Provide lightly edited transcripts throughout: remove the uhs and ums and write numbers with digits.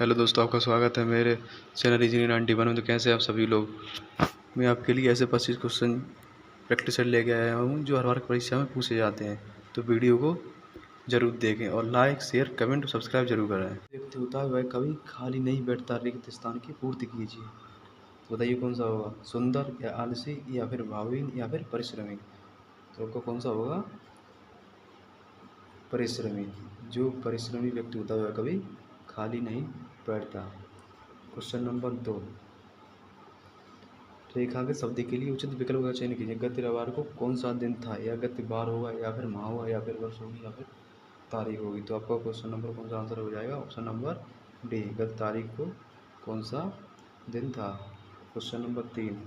Hello दोस्तों, आपका स्वागत है मेरे चैनल इंजीनियर 91 में। तो कैसे हैं आप सभी लोग। मैं आपके लिए ऐसे 25 क्वेश्चन प्रैक्टिस सेट लेके आया हूँ जो हर बार परीक्षा में पूछे जाते हैं। तो वीडियो को जरूर देखें और लाइक, शेयर, कमेंट और सब्सक्राइब जरूर करें। व्यक्ति होता है वह कभी खाली नहीं बैठता, रिक्त स्थान की पूर्ति कीजिए। तो बताइए कौन सा होगा, सुंदर या आलसी या फिर भावहीन या फिर परिश्रमी। तो आपका कौन सा होगा, परिश्रमी। जो परिश्रमी व्यक्ति होता है वह कभी खाली नहीं बैठता। क्वेश्चन नंबर 2, रेखा के शब्द के लिए उचित विकल्प का चयन कीजिए। गत रविवार को कौन सा दिन था, या गत बार होगा या फिर माह होगा या फिर वर्ष होगी या फिर तारीख होगी। तो आपका क्वेश्चन नंबर कौन सा आंसर हो जाएगा, ऑप्शन नंबर डी, गत तारीख को कौन सा दिन था। क्वेश्चन नंबर 3,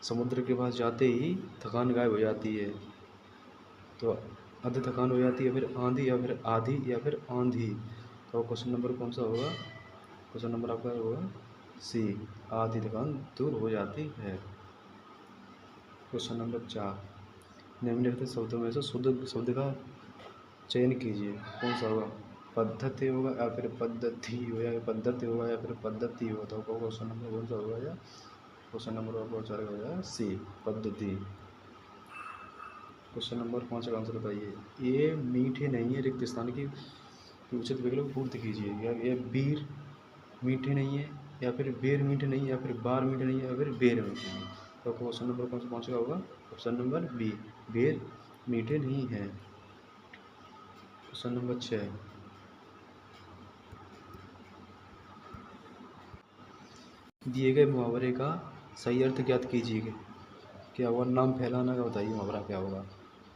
समुद्र के पास जाते ही थकान गायब हो जाती है। तो अध थकान हो जाती है, फिर आंधी या फिर आधी या फिर आंधी। तो क्वेश्चन नंबर कौन सा होगा, क्वेश्चन नंबर आपका होगा सी, आधी थकान दूर हो जाती है। क्वेश्चन नंबर 4, निम्नलिखित शब्दों में से शुद्ध शब्द का चयन कीजिए। कौन सा होगा, पद्धति होगा या फिर पद्धति होगा या पद्धति होगा या फिर पद्धति होगा। तो आपको क्वेश्चन नंबर कौन सा होगा, या क्वेश्चन नंबर आपको अच्छा होगा सी, पद्धति। क्वेश्चन नंबर 5 का आंसर बताइए। ये मीठे नहीं है, रिक्त स्थान की उचित विकल्प पूर्ति कीजिए। या ये बीर मीठे नहीं है, या फिर बेर मीठे नहीं है, या फिर बार मीठे नहीं है, या फिर बेर मीठे नहीं है। तो क्वेश्चन नंबर कौन सा 5 का होगा, ऑप्शन नंबर बी, बेर मीठे नहीं है। क्वेश्चन नंबर 6, दिए गए मुहावरे का सही अर्थ ज्ञात कीजिए। क्या होगा, नाम फैलाना का बताइए मुहावरा क्या होगा।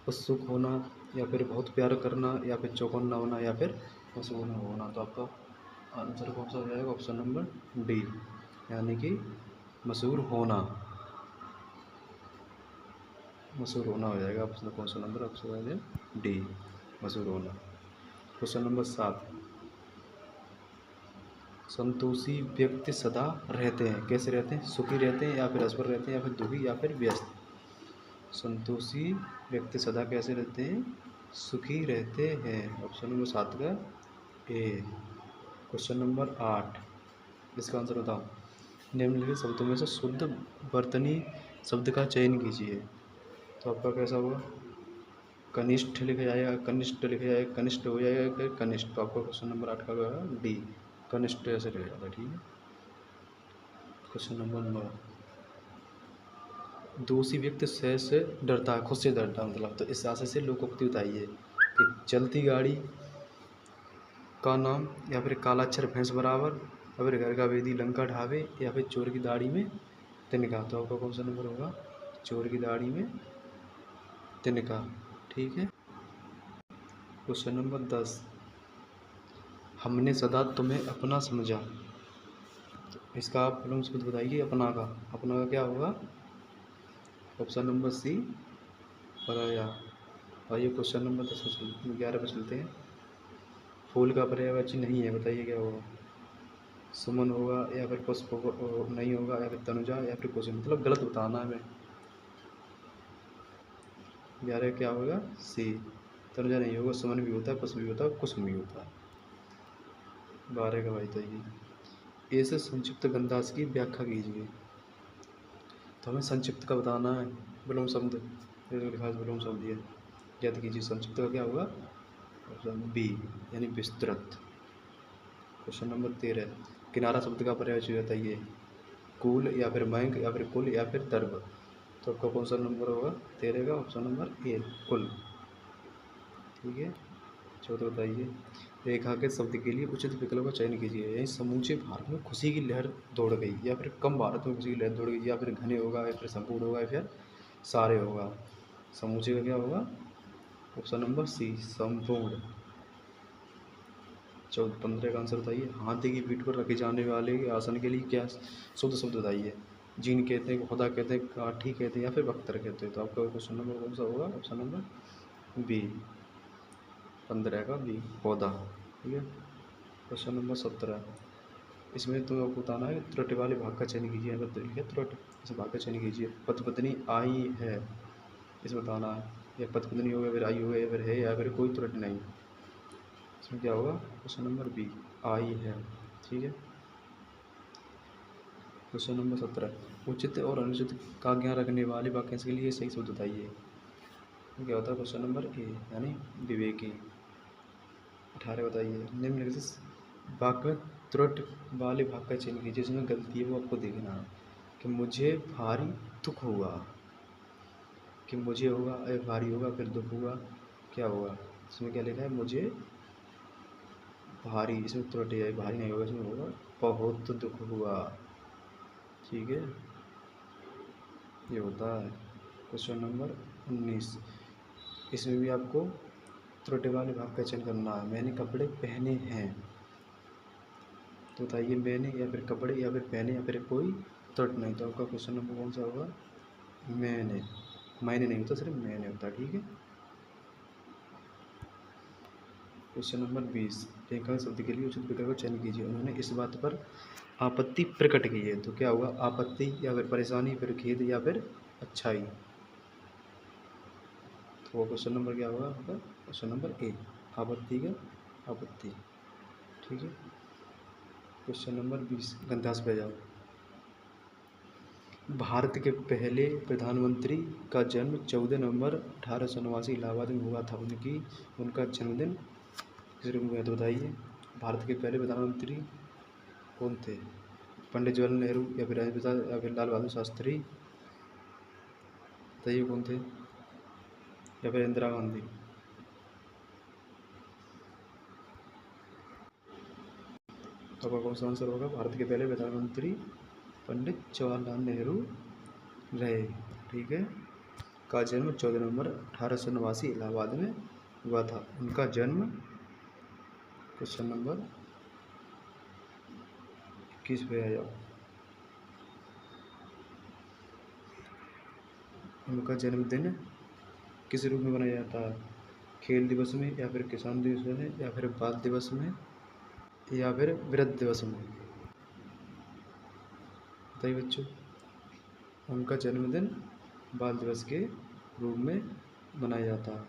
उत्सुक होना, या फिर बहुत प्यार करना, या फिर चौकन्ना होना, या फिर मशहूर होना। तो आपका आंसर कौन सा हो जाएगा, ऑप्शन नंबर डी, यानी कि मशहूर होना, मशहूर होना हो जाएगा। ऑप्शन कौन सा नंबर, ऑप्शन डी, मशहूर होना। क्वेश्चन नंबर 7, संतोषी व्यक्ति सदा रहते हैं, कैसे रहते हैं, सुखी रहते हैं या फिर असफल रहते हैं या फिर दुखी या फिर व्यस्त। संतोषी व्यक्ति सदा कैसे रहते हैं, सुखी रहते हैं। ऑप्शन नंबर 7 का ए। क्वेश्चन नंबर 8, इसका आंसर बताओ। निम्नलिखित शब्दों में से शुद्ध वर्तनी शब्द का चयन कीजिए। तो आपका कैसा होगा, कनिष्ठ लिखा जाएगा, कनिष्ठ लिखा जाएगा, कनिष्ठ हो जाएगा फिर कनिष्ठ। तो आपका क्वेश्चन नंबर 8 का होगा डी, कनिष्ठ ऐसे लिखा जाता है। ठीक है। क्वेश्चन नंबर 9, दोषी व्यक्ति से डरता है, खुद से डरता है मतलब। तो इस आशय से लोकोक्ति बताइए कि चलती गाड़ी का नाम, या फिर काला अक्षर भैंस बराबर, या फिर घर का वेदी लंका ढाबे, या फिर चोर की दाढ़ी में तिनका। तो आपका कौन सा नंबर होगा, चोर की दाढ़ी में तिनका। ठीक है। क्वेश्चन नंबर 10, हमने सदा तुम्हें अपना समझा। तो इसका आप विलोम शब्द बताइए, अपना का। अपना का क्या होगा, ऑप्शन नंबर सी, पराया। आइए क्वेश्चन नंबर 11 पर चलते हैं। फूल का पर्यायवाची नहीं है, बताइए क्या होगा। सुमन होगा, या फिर पुष्प नहीं होगा, या फिर तनुजा, या फिर कुसुम। मतलब गलत बताना है हमें। 11 क्या होगा, सी, तनुजा नहीं होगा, सुमन भी होता है, पुष्प भी होता है, कुसुम भी होता है। 12 का भाई बताइए। ऐसे संक्षिप्त गंधास की व्याख्या कीजिए। तो हमें संक्षिप्त का बताना है, विलोम शब्द, लिखा है विलोम शब्द ये याद कीजिए। संक्षिप्त का क्या होगा, ऑप्शन बी, यानी विस्तृत। क्वेश्चन नंबर 13, किनारा शब्द का पर्यायवाची बताइए। कुल, या फिर बैंक, या फिर कुल, या फिर दर्भ। तो आपका कौन सा नंबर होगा, 13 का ऑप्शन नंबर ए, कुल। ठीक है। 14 बताइए, रेखा के शब्द के लिए उचित विकल्प का चयन कीजिए। यही समूचे भारत में खुशी की लहर दौड़ गई, या फिर कम भारत में खुशी की लहर दौड़ गई, या फिर घने होगा, या फिर संपूर्ण होगा, या फिर सारे होगा। समूचे का क्या होगा, ऑप्शन नंबर सी, संपूर्ण। 15 का आंसर बताइए। हाथी की पीठ पर रखे जाने वाले आसन के लिए क्या शुद्ध शब्द बताइए। जीन कहते हैं, खुदा कहते हैं, काठी कहते हैं, या फिर बख्तर कहते हैं। तो आपका क्वेश्चन नंबर कौन सा होगा, ऑप्शन नंबर बी, 15 का बी, पौधा। ठीक है। क्वेश्चन नंबर 17, इसमें तो आपको बताना है त्रुटि वाले भाग का चयन कीजिए। अगर त्रुटि, इस भाग का चयन कीजिए। पति पत्नी आई है, इसमें बताना है। या पति पत्नी हो गया, फिर आई हो गया, या फिर है, या फिर कोई त्रुटि नहीं। इसमें क्या होगा? क्वेश्चन नंबर बी, आई है। ठीक है। क्वेश्चन नंबर 17, उचित और अनुचित का ज्ञान रखने वाले वाक्यांश के लिए सही शब्द बताइए। तो क्या होता है? क्वेश्चन नंबर ए यानी विवेकी। 18 बताइए, निम्नलिखित वाक्य में त्रुटि वाले भाग का चयन कीजिए, जिसमें गलती है वो आपको देखना है। कि मुझे भारी दुख हुआ, कि मुझे होगा, भारी होगा, फिर दुख हुआ, क्या होगा? इसमें क्या लिखा है? मुझे भारी, इसमें त्रुटि है, भारी नहीं होगा, इसमें होगा बहुत दुख हुआ। ठीक है, ये होता है। क्वेश्चन नंबर 19, इसमें भी आपको त्रुटि वाले भाग का चयन करना है। मैंने कपड़े पहने हैं, तो बताइए मैंने या फिर कपड़े या फिर पहने या फिर कोई त्रुटि नहीं, तो आपका क्वेश्चन नंबर कौन सा होगा? मैंने। नहीं होता, सिर्फ मैंने होता। ठीक है। क्वेश्चन नंबर 20, रेखांकित शब्द के लिए उचित विकल्प का चयन कीजिए। उन्होंने इस बात पर आपत्ति प्रकट की है, तो क्या होगा? आपत्ति या फिर परेशानी, फिर खेद या फिर अच्छाई। तो क्वेश्चन नंबर क्या होगा आपका? क्वेश्चन नंबर ए, आपत्ति का आपत्ति। ठीक है। क्वेश्चन नंबर 20, गंधास पे जाओ। भारत के पहले प्रधानमंत्री का जन्म 14 नवंबर 1889 इलाहाबाद में हुआ था। उनका जन्मदिन किस रूप में? तो बताइए भारत के पहले प्रधानमंत्री कौन थे? पंडित जवाहरलाल नेहरू या फिर राजेंद्र प्रसाद या फिर लाल बहादुर शास्त्री? बताइए कौन थे? या फिर इंदिरा गांधी? तो आपका कौन सा आंसर होगा? भारत के पहले प्रधानमंत्री पंडित जवाहरलाल नेहरू रहे। ठीक है। का जन्म 14 नवंबर 1889 इलाहाबाद में हुआ था। उनका जन्म क्वेश्चन नंबर 21 पे आ जाओ। उनका जन्मदिन किस रूप में मनाया जाता है? खेल दिवस में या फिर किसान दिवस में या फिर बाल दिवस में या फिर वृद्ध दिवस में? बताइए बच्चों। उनका जन्मदिन बाल दिवस के रूप में मनाया जाता है।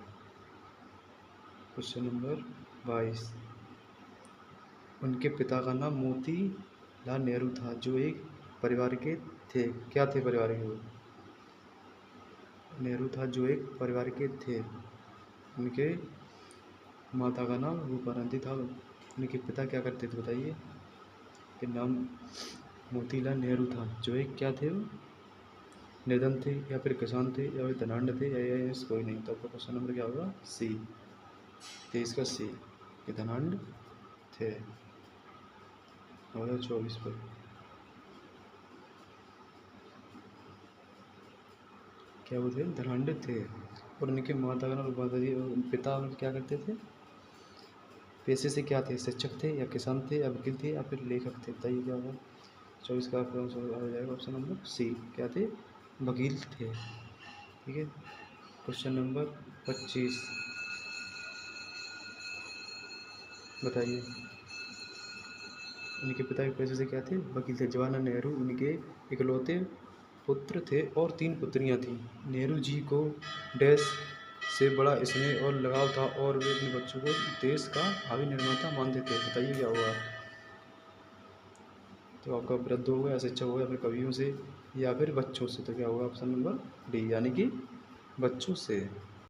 क्वेश्चन नंबर 22, उनके पिता का नाम मोतीलाल नेहरू था, जो एक परिवार के थे। क्या थे परिवार के? वो नेहरू था जो एक परिवार के थे। उनके माता का नाम रूपानंदी था। उनके पिता क्या करते थे बताइए? कि नाम मोतीलाल नेहरू था, जो एक क्या थे? वो निर्धन थे या फिर किसान थे या फिर धनाढ़ थे या कोई नहीं। तो आपका क्वेश्चन नंबर क्या होगा? सी, 23 का सी, कि धनाढ़ थे। 2024 पर क्या वो थे? धनाढ़ थे। और उनके माता का नाम रूपानंदी, पिता उनके क्या करते थे? पेशे से क्या थे? शिक्षक थे या किसान थे या वकील थे या फिर लेखक थे? बताइए क्या होगा? 24 का आपका आंसर आ जाएगा ऑप्शन नंबर सी, क्या थे? वकील थे। ठीक है। क्वेश्चन नंबर 25, बताइए उनके पिता के पेशे से क्या थे? वकील थे। जवाहरलाल नेहरू उनके इकलौते पुत्र थे और 3 पुत्रियां थीं। नेहरू जी को डैश से बड़ा स्नेह और लगाव था और वे अपने बच्चों को देश का भावी निर्माता मानते थे। बताइए क्या हुआ? तो आपका वृद्ध होगा या शिक्षक होगा या फिर कवियों से या फिर बच्चों से? तो क्या होगा? ऑप्शन नंबर डी, यानी कि बच्चों से।